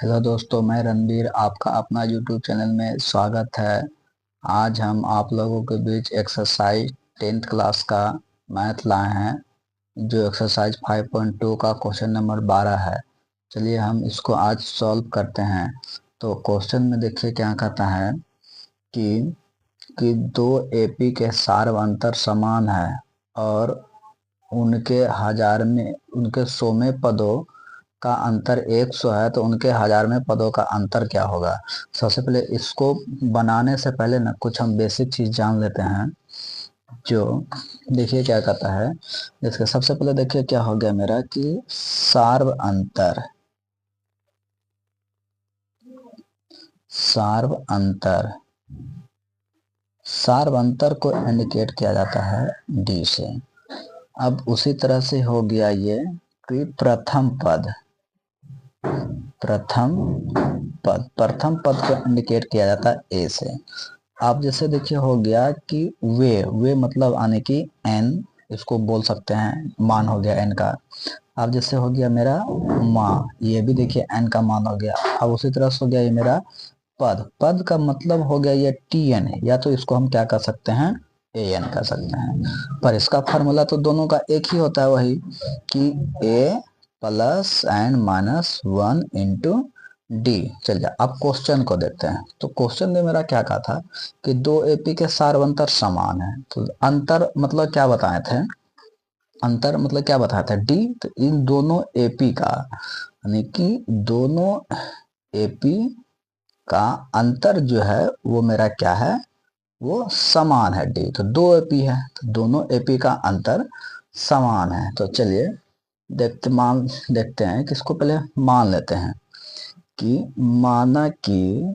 Hello दोस्तों, मैं रणबीर आपका अपना यूट्यूब चैनल में स्वागत है। आज हम आप लोगों के बीच एक्सरसाइज 10th क्लास का मैथ लाए हैं, जो एक्सरसाइज 5.2 का क्वेश्चन नंबर 12 है। चलिए हम इसको आज सॉल्व करते हैं। तो क्वेश्चन में देखिए क्या कहता है कि दो एपी के सार्व अंतर समान है और उनके हजार में उनके 100वें पदों का अंतर 100 है, तो उनके 1000वें पदों का अंतर क्या होगा। सबसे पहले इसको बनाने से पहले ना कुछ हम बेसिक चीज जान लेते हैं। जो देखिए क्या कहता है, इसके सबसे पहले देखिए क्या हो गया मेरा कि सार्व अंतर सार्व अंतर को इंडिकेट किया जाता है डी से। अब उसी तरह से हो गया ये कि प्रथम प्रथम पद को इंडिकेट किया जाता है ए से। आप जैसे देखिए हो गया कि वे मतलब आने की एन, इसको बोल सकते हैं मान हो गया एन का। अब जैसे हो गया मेरा माँ, ये भी देखिए एन का मान हो गया। अब उसी तरह से हो गया ये मेरा पद पद का मतलब हो गया ये टी एन है, या तो इसको हम क्या कर सकते हैं ए एन कर सकते हैं। पर इसका फार्मूला तो दोनों का एक ही होता है, वही कि A plus N minus one into D. चलिए अब क्वेश्चन को देखते हैं। तो क्वेश्चन में मेरा क्या कहा था कि दो एपी के सार्वंतर समान है। तो अंतर मतलब क्या बताए थे, अंतर मतलब क्या बताया था डी। तो इन दोनों एपी का यानी कि दोनों एपी का अंतर जो है वो मेरा क्या है, वो समान है डी। तो दो एपी है तो दोनों एपी का अंतर समान है। तो चलिए देखते हैं कि इसको पहले मान लेते हैं कि माना कि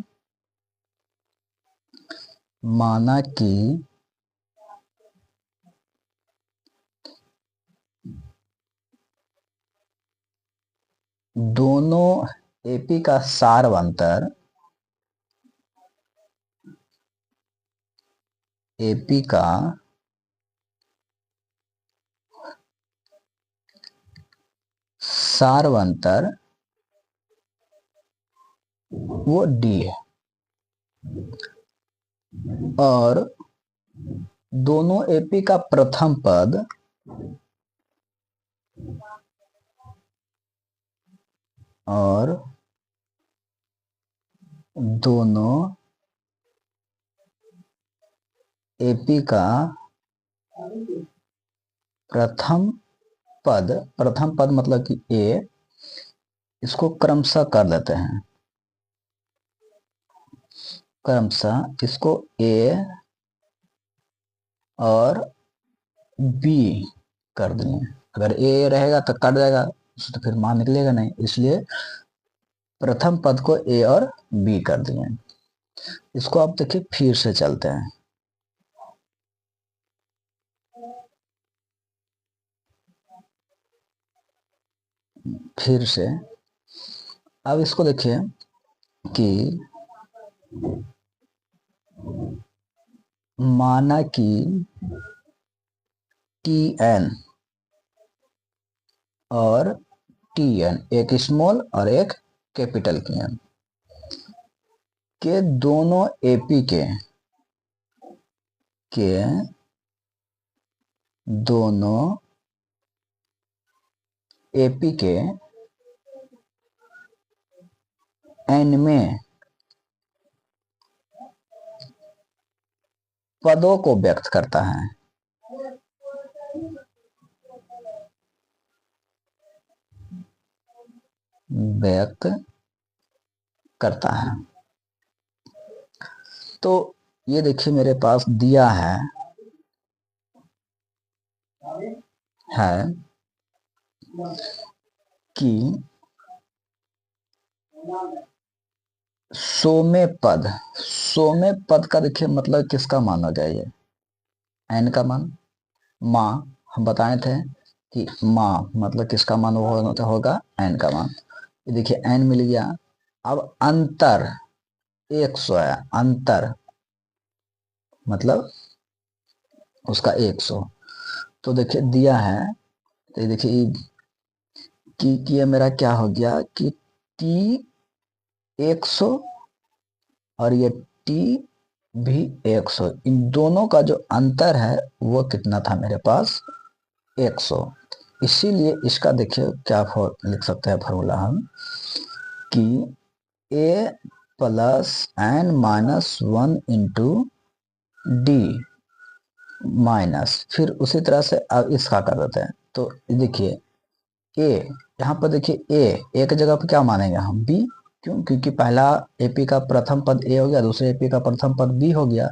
दोनों एपी का सार्वंतर एपी का सार्वंतर वो डी है और दोनों एपी का प्रथम पद और दोनों एपी का प्रथम प्रथम पद मतलब कि ए, इसको क्रमशः कर लेते हैं। क्रमशः इसको ए और बी कर दिए। अगर ए रहेगा तो कट जाएगा, तो फिर मान निकलेगा नहीं, इसलिए प्रथम पद को ए और बी कर दिए। इसको आप देखिए फिर से चलते हैं। फिर से अब इसको देखिए कि माना कि टी एन और टी एन, एक स्मॉल और एक कैपिटल की एन, के दोनों एपी के दोनों एपी के एन में पदों को व्यक्त करता है। व्यक्त करता है। तो ये देखिए मेरे पास दिया है कि सौमें पद का देखिए मतलब किसका मान हो गया ये एन का मान। माँ हम बताए थे कि माँ मतलब किसका मान होगा एन का मान। ये देखिए एन मिल गया। अब अंतर 100 है, अंतर मतलब उसका 100। तो देखिए दिया है, तो ये देखिए कि ये मेरा क्या हो गया कि टी 100 और ये टी भी 100, इन दोनों का जो अंतर है वो कितना था मेरे पास 100। इसीलिए इसका देखिए क्या लिख सकते हैं फॉर्मूला हम कि A plus N minus 1 into D minus, फिर उसी तरह से अब इसका कर देते हैं। तो देखिए ए, यहाँ पर देखिए ए की जगह पर क्या मानेंगे हम बी, क्यों? क्योंकि पहला एपी का प्रथम पद ए हो गया, दूसरे एपी का प्रथम पद बी हो गया,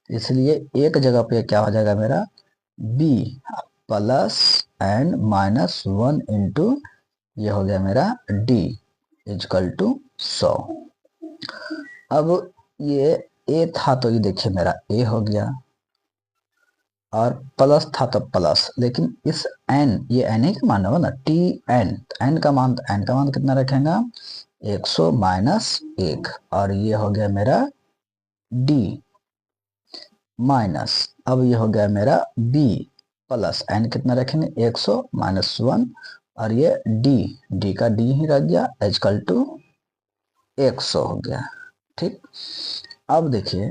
इसलिए एक जगह पे क्या हो जाएगा मेरा B plus N minus 1 into ये हो गया मेरा डी इजकल टू 100। अब ये ए था तो ये देखिए मेरा ए हो गया, और प्लस था तो प्लस, लेकिन इस एन, ये एन ही का मान होगा ना, टी एन, एन का मान कितना रखेगा 100 माइनस 1, और ये हो गया मेरा डी माइनस, अब ये हो गया मेरा बी प्लस एन कितना रखेंगे 100 माइनस 1, और ये डी का डी ही रह गया इजकल टू 100 हो गया। ठीक, अब देखिए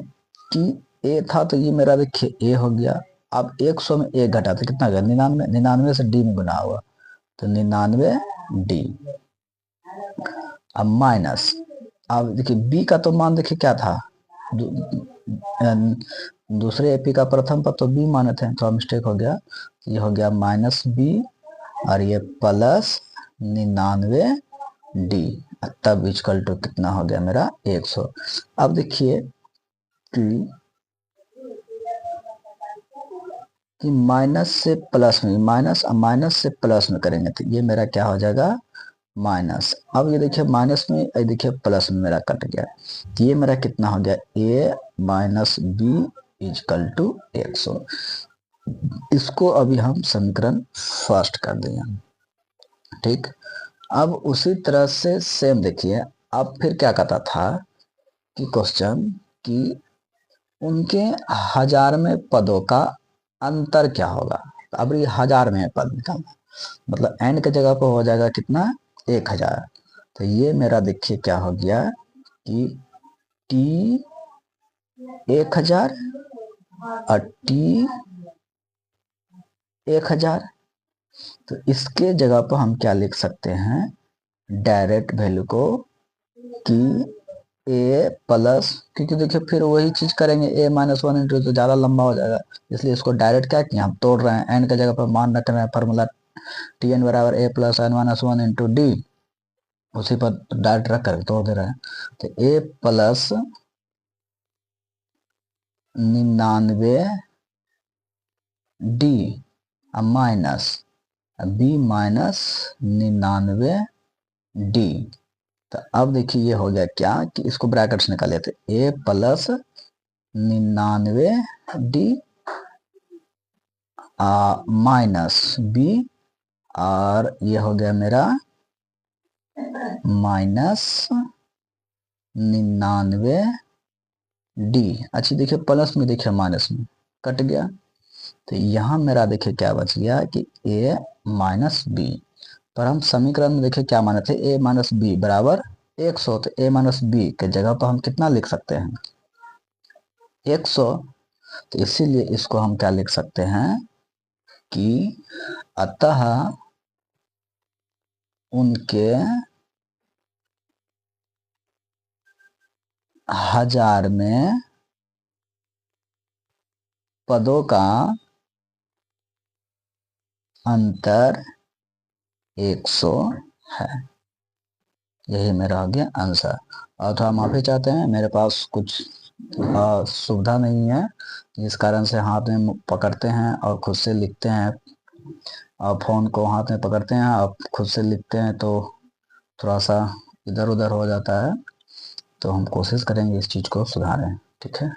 कि ए था तो ये मेरा देखिए ए हो गया, अब 100 में 1 घटा तो कितना गया 99, 99 से डी में गुना हुआ तो 99 डी, अब माइनस, अब देखिए बी का तो मान देखिए क्या था, दूसरे एपी का प्रथम पद तो बी माने थे, थोड़ा मिस्टेक हो गया, ये हो गया माइनस बी और ये प्लस 99 डी, तब इक्वल टू कितना हो गया मेरा 100। अब देखिए कि माइनस से प्लस में, माइनस से प्लस में करेंगे तो ये मेरा क्या हो जाएगा माइनस, अब ये देखिए माइनस में, ये देखिए प्लस में मेरा कट गया, तो ये मेरा कितना हो गया ए माइनस बी इजकल टू 100। इसको अभी हम समीकरण फर्स्ट कर देंगे। ठीक, अब उसी तरह से सेम देखिए, अब फिर क्या कहता था कि क्वेश्चन कि उनके 1000 में पदों का अंतर क्या होगा, तो अब ये 1000 में पद निकालना, मतलब एन के जगह पर हो जाएगा कितना 1000, तो ये मेरा देखिए क्या हो गया कि टी 1000 और टी 1000, तो इसके जगह पर हम क्या लिख सकते हैं डायरेक्ट वैल्यू को कि ए प्लस, क्योंकि देखिए फिर वही चीज करेंगे ए माइनस 1 इंटू, तो ज्यादा लंबा हो जाएगा, इसलिए इसको डायरेक्ट क्या किया हम तोड़ रहे हैं, एन के जगह पर मान रख रहे हैं फॉर्मूला टी एन बराबर A plus N minus 1 into D, उसी पर डायरेक्ट रख कर तोड़ दे रहे हैं, तो A plus 99 D minus B minus 99 D, तो अब देखिए ये हो गया क्या कि इसको ब्रैकेट्स निकाले थे ए प्लस 99 डी माइनस बी, और ये हो गया मेरा माइनस 99 डी। अच्छा देखिए प्लस में देखिए माइनस में कट गया, तो यहां मेरा देखिए क्या बच गया कि ए माइनस बी, पर हम समीकरण में देखिए क्या माने थे ए माइनस बी बराबर 100, तो ए माइनस बी के जगह पर हम कितना लिख सकते हैं 100, तो इसीलिए इसको हम क्या लिख सकते हैं कि अतः उनके 1000 में पदों का अंतर 100 है। यही मेरा हो गया आंसर। और थोड़ा माफी चाहते हैं, मेरे पास कुछ सुविधा नहीं है, जिस कारण से हाथ में पकड़ते हैं और खुद से लिखते हैं, और फोन को हाथ में पकड़ते हैं और खुद से लिखते हैं तो थोड़ा सा इधर उधर हो जाता है, तो हम कोशिश करेंगे इस चीज़ को सुधारें। ठीक है।